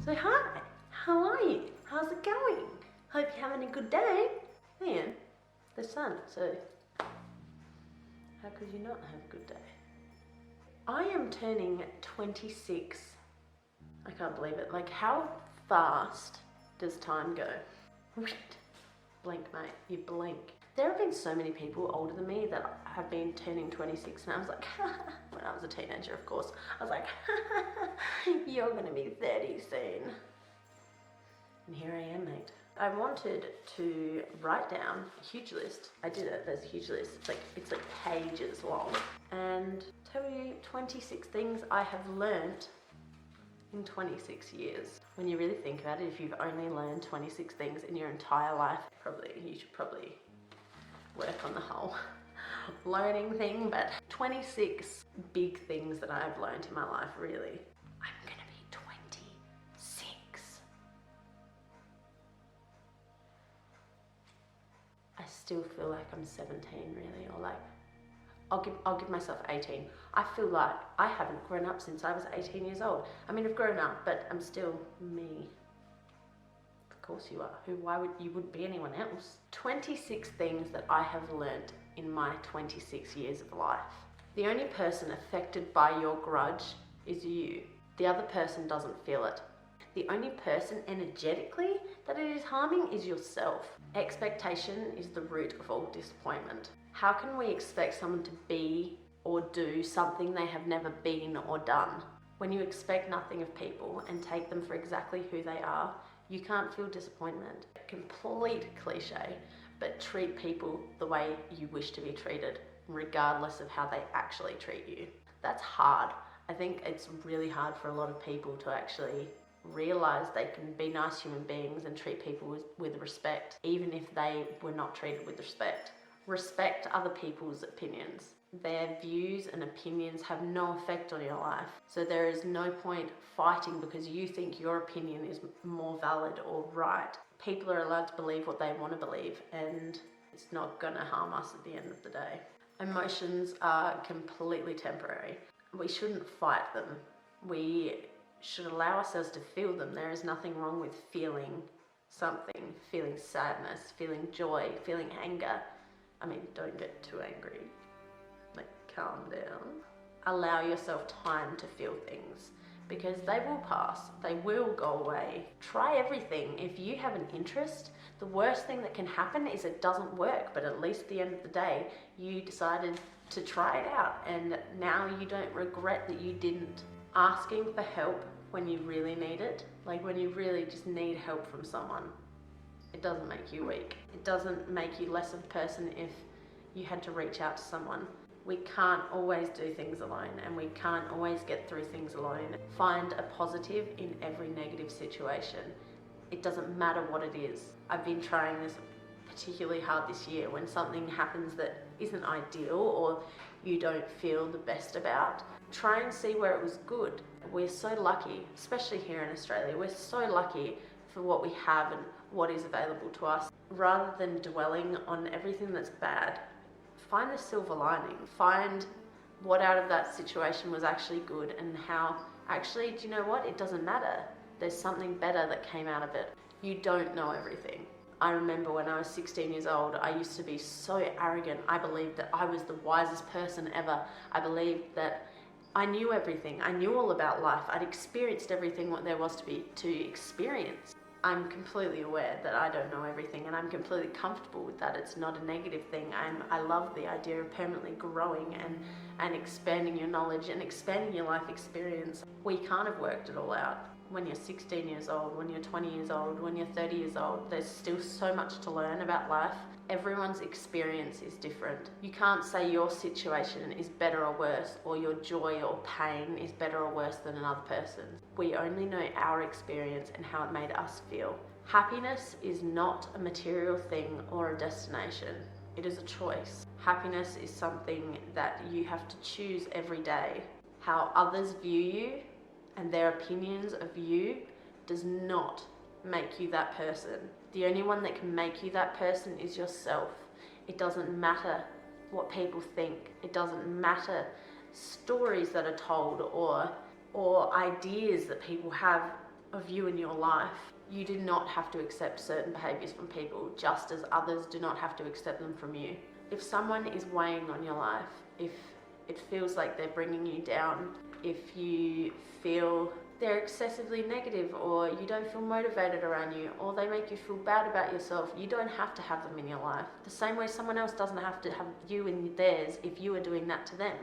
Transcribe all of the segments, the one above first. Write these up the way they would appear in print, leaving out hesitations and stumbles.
So hi, how are you? How's it going? Hope you're having a good day. Man, the sun, so how could you not have a good day? I am turning 26. I can't believe it. Like, how fast does time go? Blink, mate, you blink. There have been so many people older than me that have been turning 26, and I was like, when I was a teenager, of course, I was like, you're gonna be 30 soon. And here I am, mate. I wanted to write down a huge list. I did it, there's a huge list. It's like pages long. And tell you 26 things I have learnt in 26 years. When you really think about it, if you've only learned 26 things in your entire life, you should probably work on the whole learning thing, but 26 big things that I've learned in my life, really. I'm gonna be 26. I still feel like I'm 17, really, or like, I'll give myself 18. I feel like I haven't grown up since I was 18 years old. I mean, I've grown up, but I'm still me. Of course you are. Why would you wouldn't be anyone else? 26 things that I have learnt in my 26 years of life. The only person affected by your grudge is you. The other person doesn't feel it. The only person energetically that it is harming is yourself. Expectation is the root of all disappointment. How can we expect someone to be or do something they have never been or done? When you expect nothing of people and take them for exactly who they are, you can't feel disappointment. Complete cliche, but treat people the way you wish to be treated, regardless of how they actually treat you. That's hard. I think it's really hard for a lot of people to actually realize they can be nice human beings and treat people with respect, even if they were not treated with respect. Respect other people's opinions. Their views and opinions have no effect on your life. So there is no point fighting because you think your opinion is more valid or right. People are allowed to believe what they want to believe, and it's not going to harm us at the end of the day. Emotions are completely temporary. We shouldn't fight them. We should allow ourselves to feel them. There is nothing wrong with feeling something, feeling sadness, feeling joy, feeling anger. I mean, don't get too angry. Like, calm down. Allow yourself time to feel things because they will pass. They will go away. Try everything. If you have an interest, the worst thing that can happen is it doesn't work, but at least at the end of the day, you decided to try it out, and now you don't regret that you didn't. Asking for help when you really need it, like when you really just need help from someone, it doesn't make you weak. It doesn't make you less of a person if you had to reach out to someone. We can't always do things alone, and we can't always get through things alone. Find a positive in every negative situation. It doesn't matter what it is. I've been trying this particularly hard this year. When something happens that isn't ideal or you don't feel the best about, try and see where it was good. We're so lucky, especially here in Australia, we're so lucky for what we have and what is available to us. Rather than dwelling on everything that's bad, find the silver lining. Find what out of that situation was actually good, and how actually, do you know what? It doesn't matter. There's something better that came out of it. You don't know everything. I remember when I was 16 years old, I used to be so arrogant. I believed that I was the wisest person ever. I believed that I knew everything. I knew all about life. I'd experienced everything what there was to experience. I'm completely aware that I don't know everything, and I'm completely comfortable with that. It's not a negative thing. I love the idea of permanently growing and expanding your knowledge and expanding your life experience. We can't have worked it all out. When you're 16 years old, when you're 20 years old, when you're 30 years old, there's still so much to learn about life. Everyone's experience is different. You can't say your situation is better or worse, or your joy or pain is better or worse than another person's. We only know our experience and how it made us feel. Happiness is not a material thing or a destination. It is a choice. Happiness is something that you have to choose every day. How others view you and their opinions of you does not make you that person. The only one that can make you that person is yourself. It doesn't matter what people think. It doesn't matter stories that are told or ideas that people have of you in your life. You do not have to accept certain behaviours from people, just as others do not have to accept them from you. If someone is weighing on your life, if it feels like they're bringing you down, if you feel they're excessively negative, or you don't feel motivated around you, or they make you feel bad about yourself, you don't have to have them in your life. The same way someone else doesn't have to have you in theirs if you are doing that to them.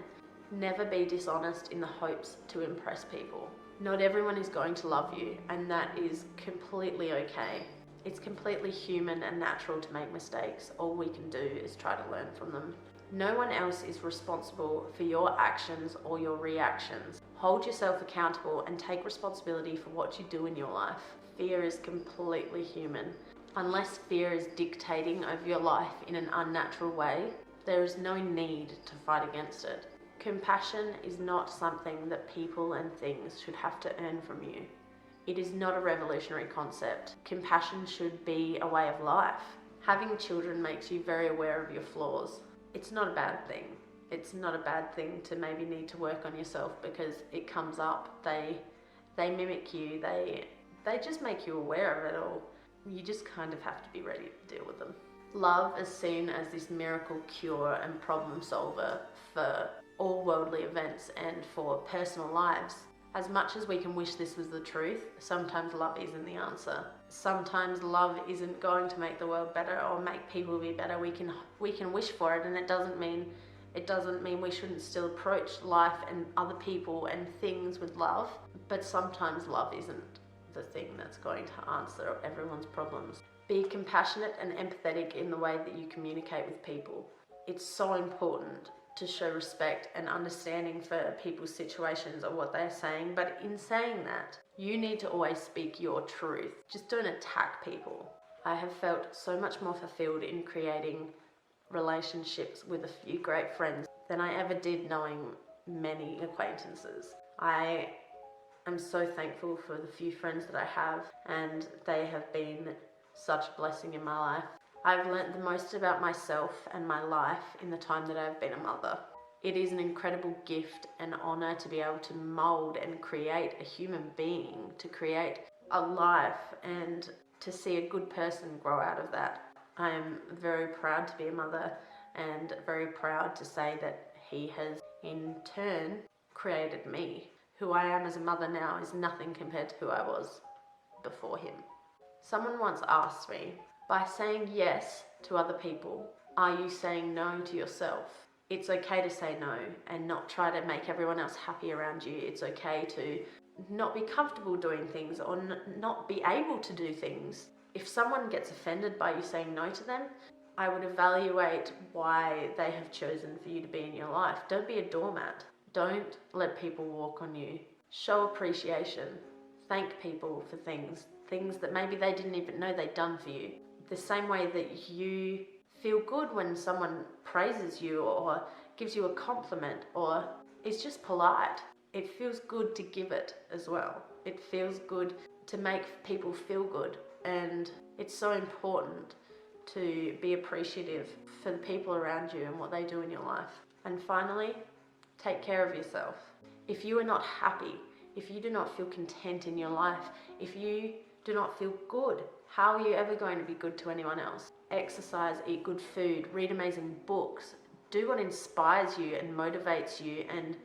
Never be dishonest in the hopes to impress people. Not everyone is going to love you, and that is completely okay. It's completely human and natural to make mistakes. All we can do is try to learn from them. No one else is responsible for your actions or your reactions. Hold yourself accountable and take responsibility for what you do in your life. Fear is completely human. Unless fear is dictating over your life in an unnatural way, there is no need to fight against it. Compassion is not something that people and things should have to earn from you. It is not a revolutionary concept. Compassion should be a way of life. Having children makes you very aware of your flaws. It's not a bad thing. It's not a bad thing to maybe need to work on yourself because it comes up. They mimic you. They just make you aware of it all. You just kind of have to be ready to deal with them. Love is seen as this miracle cure and problem solver for all worldly events and for personal lives. As much as we can wish this was the truth, sometimes love isn't the answer. Sometimes love isn't going to make the world better or make people be better. We can wish for it, and it doesn't mean we shouldn't still approach life and other people and things with love. But sometimes love isn't the thing that's going to answer everyone's problems. Be compassionate and empathetic in the way that you communicate with people. It's so important to show respect and understanding for people's situations or what they're saying, but in saying that, you need to always speak your truth. Just don't attack people. I have felt so much more fulfilled in creating relationships with a few great friends than I ever did knowing many acquaintances. I am so thankful for the few friends that I have, and they have been such a blessing in my life. I've learnt the most about myself and my life in the time that I've been a mother. It is an incredible gift and honour to be able to mould and create a human being, to create a life and to see a good person grow out of that. I am very proud to be a mother and very proud to say that he has in turn created me. Who I am as a mother now is nothing compared to who I was before him. Someone once asked me, by saying yes to other people, are you saying no to yourself? It's okay to say no and not try to make everyone else happy around you. It's okay to not be comfortable doing things or not be able to do things. If someone gets offended by you saying no to them, I would evaluate why they have chosen for you to be in your life. Don't be a doormat. Don't let people walk on you. Show appreciation. Thank people for things that maybe they didn't even know they'd done for you. The same way that you feel good when someone praises you or gives you a compliment or is just polite. It feels good to give it as well. It feels good to make people feel good, and it's so important to be appreciative for the people around you and what they do in your life. And finally, take care of yourself. If you are not happy, if you do not feel content in your life, if you do not feel good, how are you ever going to be good to anyone else? Exercise, eat good food, read amazing books, do what inspires you and motivates you and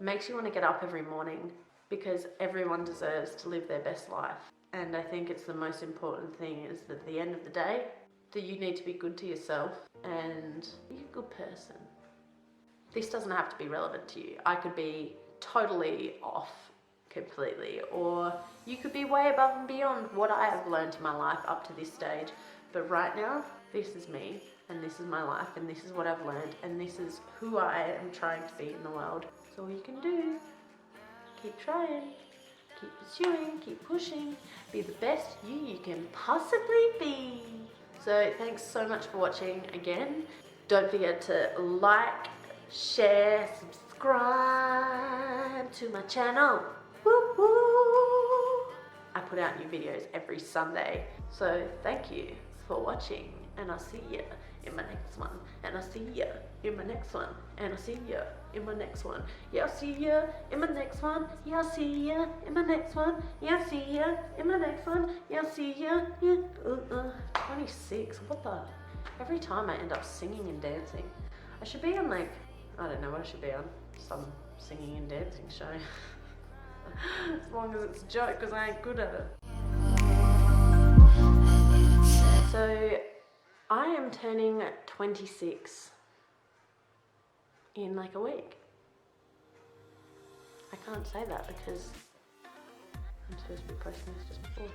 makes you want to get up every morning, because everyone deserves to live their best life. And I think it's the most important thing is that at the end of the day, that you need to be good to yourself and be a good person. This doesn't have to be relevant to you. I could be totally off completely, or you could be way above and beyond what I have learned in my life up to this stage. But right now, this is me, and this is my life, and this is what I've learned, and this is who I am trying to be in the world. That's all you can do. Keep trying, keep pursuing, keep pushing, be the best you can possibly be. So thanks so much for watching again. Don't forget to like, share, subscribe to my channel. Woo woo! I put out new videos every Sunday. So thank you for watching, and I'll see you in my next one, and I'll see ya in my next one, and I'll see ya in my next one. Yeah, I'll see ya in my next one. Yeah, I'll see ya in my next one. Yeah, I'll see ya in my next one. Yeah, I'll see ya. Yeah. 26. What the? Every time I end up singing and dancing. I should be on like, I don't know what I should be on. Some singing and dancing show. As long as it's a joke, because I ain't good at it. So, I am turning 26 in like a week. I can't say that because I'm supposed to be posting this just before.